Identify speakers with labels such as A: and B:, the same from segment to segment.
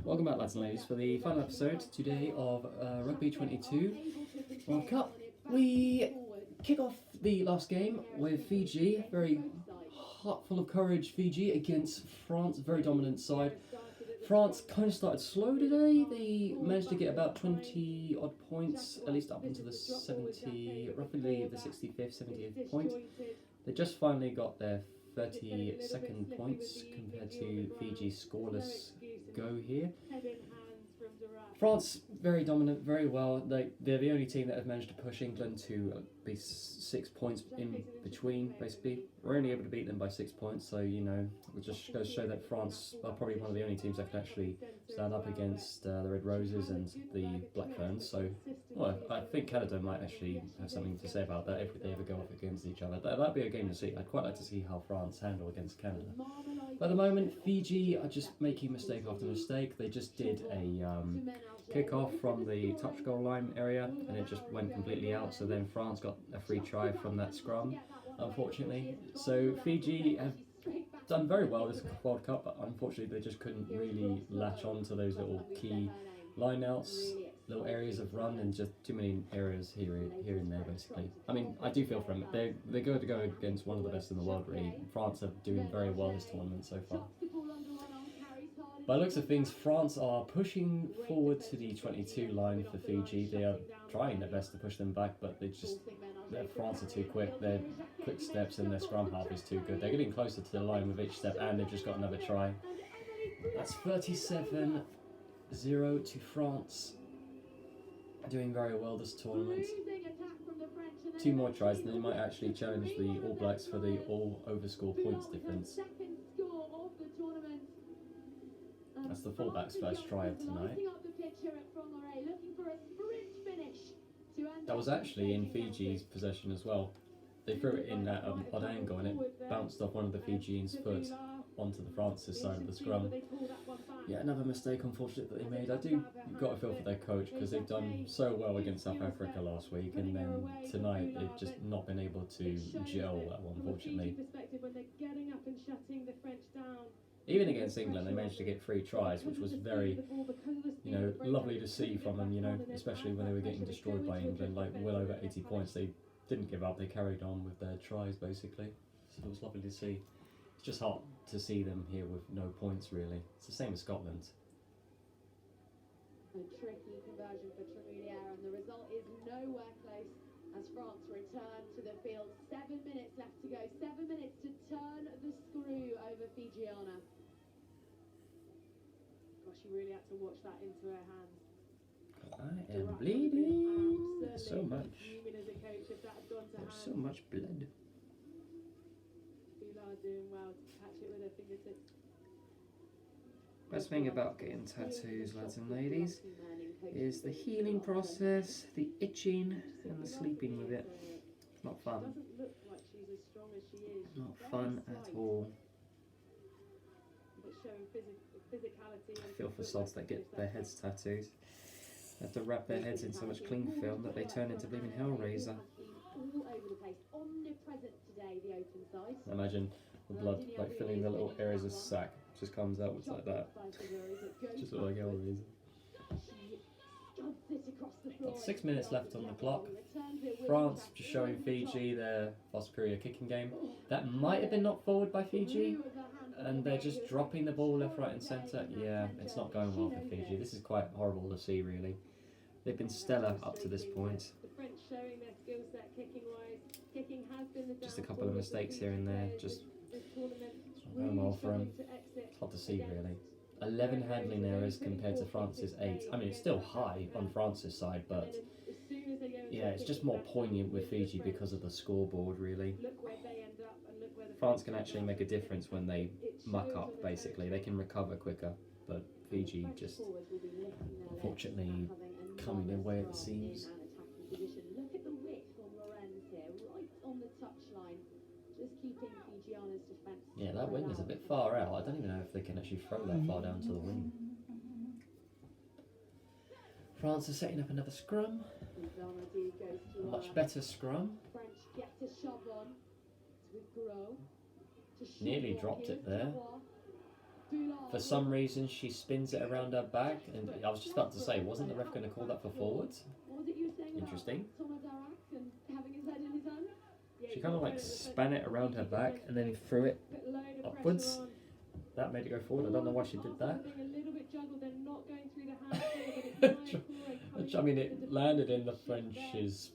A: Welcome back, lads and ladies, for the final episode today of Rugby 22 World Cup. We kick off the last game with Fiji, very heart full of courage Fiji against France, very dominant side. France kind of started slow today. They managed to get about 20 odd points, at least up into the 70, roughly the 65th, 70th point. They just finally got their 32nd points compared to Fiji's scoreless go here. France, very dominant, very well. They're the only team that have managed to push England to be 6 points in between, basically. We're only able to beat them by 6 points, so, you know, it just goes to show that France are probably one of the only teams that can actually stand up against the Red Roses and the Black Ferns. So, well, I think Canada might actually have something to say about that if they ever go off against each other. That'd be a game to see. I'd quite like to see how France handle against Canada. But at the moment, Fiji are just making mistake after mistake. They just did a kick-off from the touch goal line area and it just went completely out, so then France got a free try from that scrum, unfortunately. So Fiji have done very well this World Cup, but unfortunately they just couldn't really latch on to those little key line-outs, little areas of run, and just too many areas here and there, basically. I mean, I do feel for them. They're going to go against one of the best in the world, really. France are doing very well this tournament so far. By the looks of things, France are pushing forward to the 22 line for Fiji. They are trying their best to push them back, but France are too quick. Their quick steps and their scrum half is too good. They're getting closer to the line with each step, and they've just got another try. That's 37-0 to France. Doing very well this tournament. 2 more tries, and they might actually challenge the All Blacks for the all-overscore points difference. That's the fullback's first try of tonight. That was actually in Fiji's possession as well. They threw it in at an odd angle and it bounced off one of the Fijians' foot onto the France's side of the scrum. Yeah, another mistake, unfortunately, that they made. I do got to feel for their coach because they've done so well against South Africa last week, and then tonight they've just not been able to gel well, unfortunately. Even against England, they managed to get 3 tries, which was very, lovely to see from them, especially when they were getting destroyed by England, like well over 80 points. They didn't give up, they carried on with their tries, basically. So it was lovely to see. It's just hard to see them here with no points, really. It's the same as Scotland.
B: A tricky conversion for Tremouliere, and the result is nowhere close as France return to the field. 7 minutes left to go. 7 minutes to turn the screw over Fijiana. Gosh, you really had to watch that into her hands.
A: I am bleeding so much. There's so much blood.
B: Doing well to catch it with her fingertips.
A: Best thing about getting tattoos, lads and ladies, is the healing process, the itching, and the sleeping with it. Not fun. Not fun at all. I feel for sods that get their heads tattoos. They have to wrap their heads in so much cling film that they turn into bleeding Hellraiser. Imagine the blood like filling the little areas of sack, just comes out like that. Just look like Hellraiser. Got 6 minutes left on the clock. France just showing Fiji their far superior kicking game. That might have been knocked forward by Fiji, and they're just dropping the ball left, right and centre. Yeah, it's not going well for Fiji. This is quite horrible to see, really. They've been stellar up to this point. Just a couple of mistakes here and there, just it's not going well for them. It's hard to see, really. 11 handling errors compared to France's 8. I mean, it's still high on France's side, but yeah, it's just more poignant with Fiji because of the scoreboard, really. France can actually make a difference when they muck up, basically. They can recover quicker, but Fiji just, unfortunately, coming their way at the seams.
B: Look at the width on Lorenz here, right on the touchline, just keeping Fijiana's defence.
A: Yeah, that wing is a bit far out. I don't even know if they can actually throw that far down to the wing. France is setting up another scrum. A much better scrum. Nearly dropped it there. For some reason, she spins it around her back, and I was just about to say, wasn't the ref going to call that for forwards? Interesting. She kind of like span it around her back and then threw it upwards. That made it go forward. I don't know why she did that. Which, I mean, it landed in the French's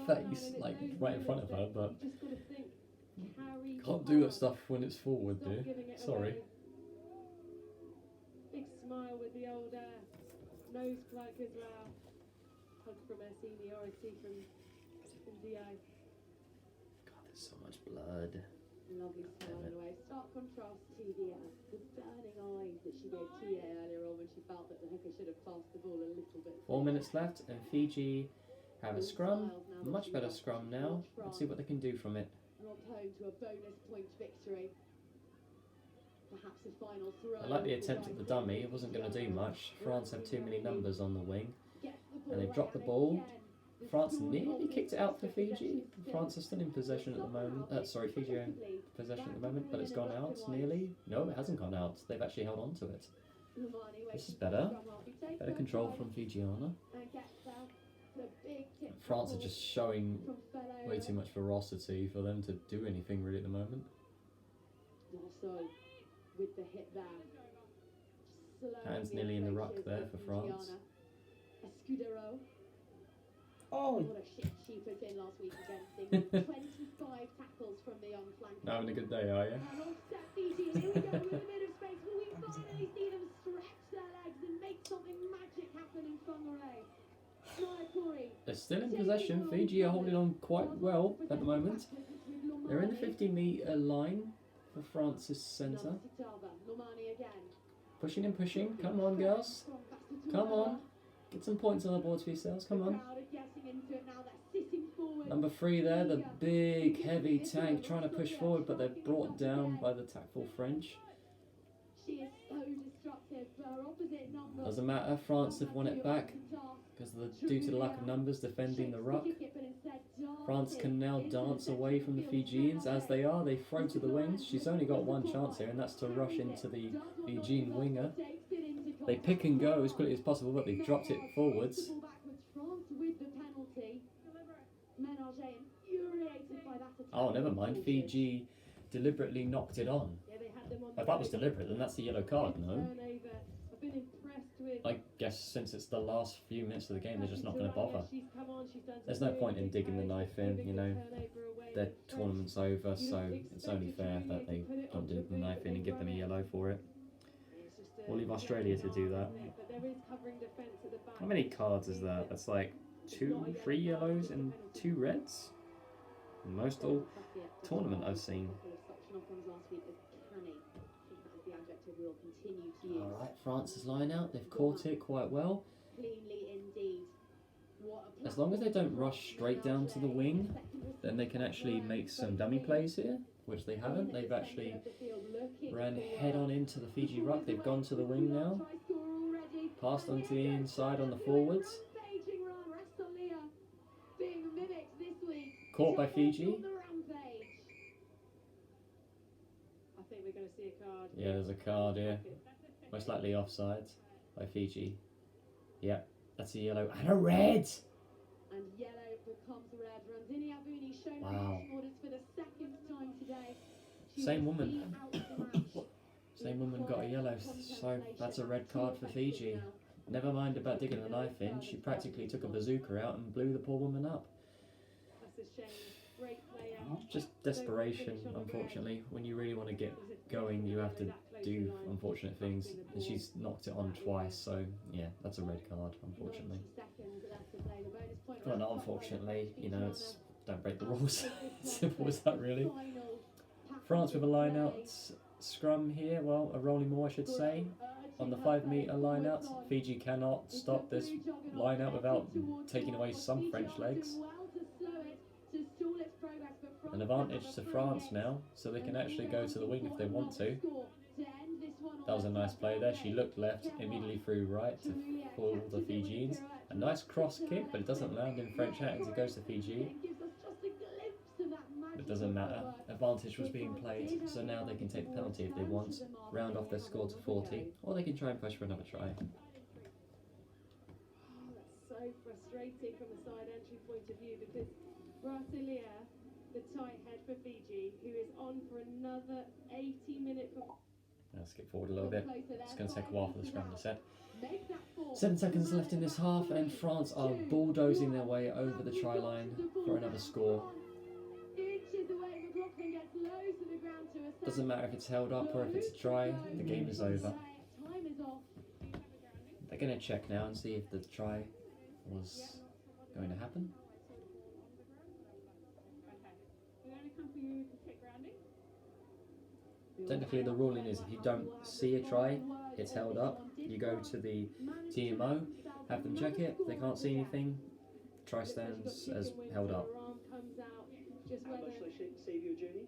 A: face, like right in front of her, but can't do that stuff when it's forward, dear. Sorry.
B: Big smile with the old nose plug as well. Hug from her seniority from DI.
A: God, there's so much blood.
B: Lovely smile in a way. Stark contrast to the burning eyes that she gave Tia earlier on when she felt that the hooker should have passed the ball a little bit.
A: 4 minutes left, and Fiji have a scrum. Much better scrum now. Let's see what they can do from it.
B: Robbed home to a bonus point victory. Perhaps a final throw.
A: I like the attempt at the dummy. It wasn't going to do much. France have too many numbers on the wing, and they dropped the ball. France nearly kicked it out for Fiji. France are still in possession at the moment. Sorry, Fiji are in possession at the moment, but it's gone out nearly. No, it hasn't gone out. They've actually held on to it. This is better. Better control from Fijiana. France are just showing way too much ferocity for them to do anything really at the moment.
B: Also, with the hit there.
A: Hands nearly in the ruck there for France.
B: Escudero.
A: Oh!
B: What a shit she put in last week against England. 25 tackles from the on flank.
A: Now having a good day, are you?
B: And offset Fiji. Here we go with a bit of space. Will we finally see them stretch their legs and make something magic happen in Whangarei?
A: They're still in possession. Fiji are holding on quite well at the moment. They're in the 50-metre line for France's centre. Pushing and pushing. Come on, girls. Come on. Get some points on the board for yourselves. Come on. Number 3 there, the big heavy tank trying to push forward, but they're brought down by the tactful French. Doesn't matter, France have won it back because due to the lack of numbers defending the ruck. France can now dance away from the Fijians as they are. They throw to the wings. She's only got one chance here, and that's to rush into the Fijian winger. They pick and go as quickly as possible, but they've dropped it forwards. Oh, never mind. Fiji deliberately knocked it on. If that was deliberate, then that's the yellow card, no? I guess since it's the last few minutes of the game, they're just not going to bother. There's no point in digging the knife in, you know. Their tournament's over, so it's only fair that they don't dig the knife in and give them a yellow for it. We'll leave Australia to do that. How many cards is that? That's like 2, 3 yellows and 2 reds? Most all tournament I've seen. Alright, France's line out. They've caught it quite well. As long as they don't rush straight down to the wing, then they can actually make some dummy plays here, which they haven't. They've actually ran head on into the Fiji ruck. They've gone to the wing now. Passed onto the inside on the forwards. Caught by Fiji. Yeah, there's a card here. Most likely offside by Fiji. Yeah, that's a yellow and a red!
B: And yellow becomes red. Ranzini Abuni shown
A: wow.
B: orders for the second time today.
A: Same woman. Same woman got a yellow, so that's a red card for Fiji. Never mind about digging the knife in, she practically took a bazooka out and blew the poor woman up. Just desperation, unfortunately. When you really want to get going, you have to do unfortunate things. And she's knocked it on twice, so yeah, that's a red card, unfortunately. Well, not unfortunately, you know, it's don't break the rules. Simple as that, really. France with a line out scrum here, well, a rolling more, I should say. On the 5-metre line out, Fiji cannot stop this line out without taking away some French legs. An advantage to France now, so they can actually go to the wing if they want to. That was a nice play there. She looked left, immediately threw right to fool the Fijians. A nice cross kick, but it doesn't land in French hands. It goes to Fiji. it doesn't matter. Advantage was being played, so now they can take the penalty if they want, round off their score to 40, or they can try and push for another try.
B: That's so frustrating from a side entry point of view because Brasilia, the tight head for Fiji, who is on for another 80-minute.
A: Now skip forward a little bit. It's going to take a while for the scrum to set. 7 seconds left in this half, and France are bulldozing their way over the try line for another score. Doesn't matter if it's held up or if it's a try, the game is over. They're going to check now and see if the try was going to happen. Technically the ruling is if you don't see a try, it's held up. You go to the TMO, have them check it. If they can't see anything, try stands as held up.
C: How much shall I save you a journey?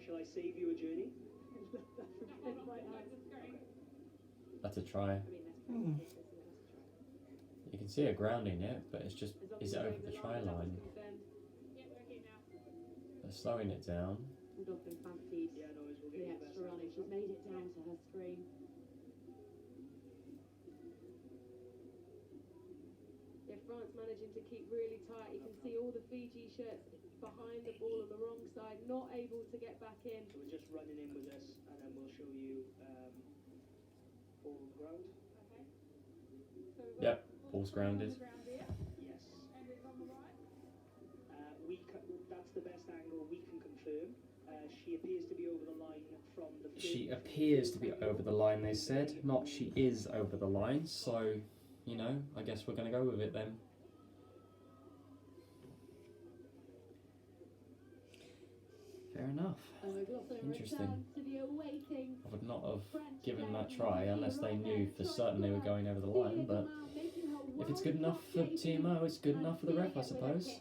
C: Shall I save you a journey?
A: That's a try. You can see a grounding it, but it's just, is it over the try line? They're slowing it down.
B: Dolphin fancied the extra run and she's made it down to her screen. Yeah, France managing to keep really tight. You can see all the Fiji shirts behind the ball on the wrong side, not able to get back in.
C: So we're just running in with this, and then we'll show you ball on the ground.
A: Yep, ball's grounded.
C: Yes. That's the best angle we can confirm. She appears to be over the line from the...
A: She appears to be over the line, they said, not she is over the line, so, you know, I guess we're going to go with it then. Fair enough. Interesting. I would not have given that try unless they knew for certain they were going over the line, but if it's good enough for TMO, it's good enough for the ref, I suppose.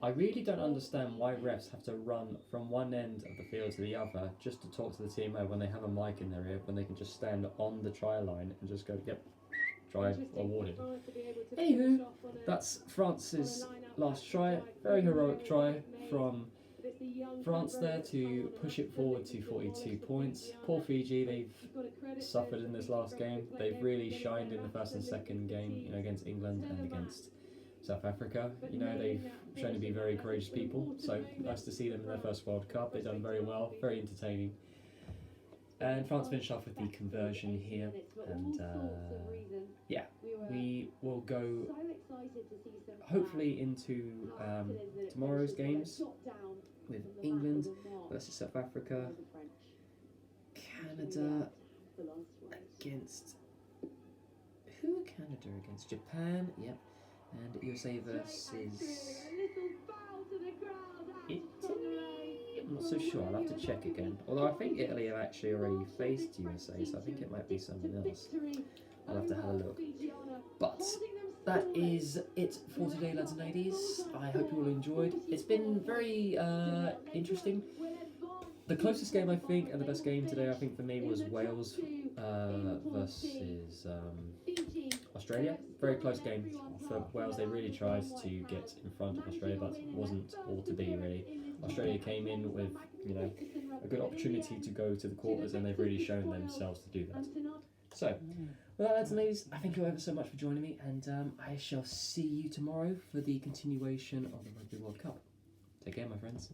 A: I really don't understand why refs have to run from one end of the field to the other just to talk to the TMO when they have a mic in their ear, when they can just stand on the try line and just go, yep, try awarded. Anywho, that's France's last try. Very heroic try from France there to push it forward to 42 points. Poor Fiji, they've suffered in this last game. They've really shined in the first and second game, you know, against England and against South Africa. You know, they've shown to be very courageous people, so nice to see them in their first World Cup. They've done very well, very entertaining. And France finished off with the conversion here, and yeah, we will go hopefully into tomorrow's games with England versus South Africa, Canada against... Who are Canada against? Japan, yep. And USA versus Italy? I'm not so sure, I'll have to check again. Although I think Italy have actually already faced USA, so I think it might be something else. I'll have to have a look. But that is it for today, lads and ladies. I hope you all enjoyed. It's been very interesting. The closest game I think, and the best game today I think for me, was Wales versus Australia. Very close game for Wales. They really tried to get in front of Australia, but wasn't all to be really. Australia came in with, you know, a good opportunity to go to the quarters, and they've really shown themselves to do that. So, with that, lads and ladies, I thank you ever so much for joining me, and I shall see you tomorrow for the continuation of the Rugby World Cup. Take care, my friends.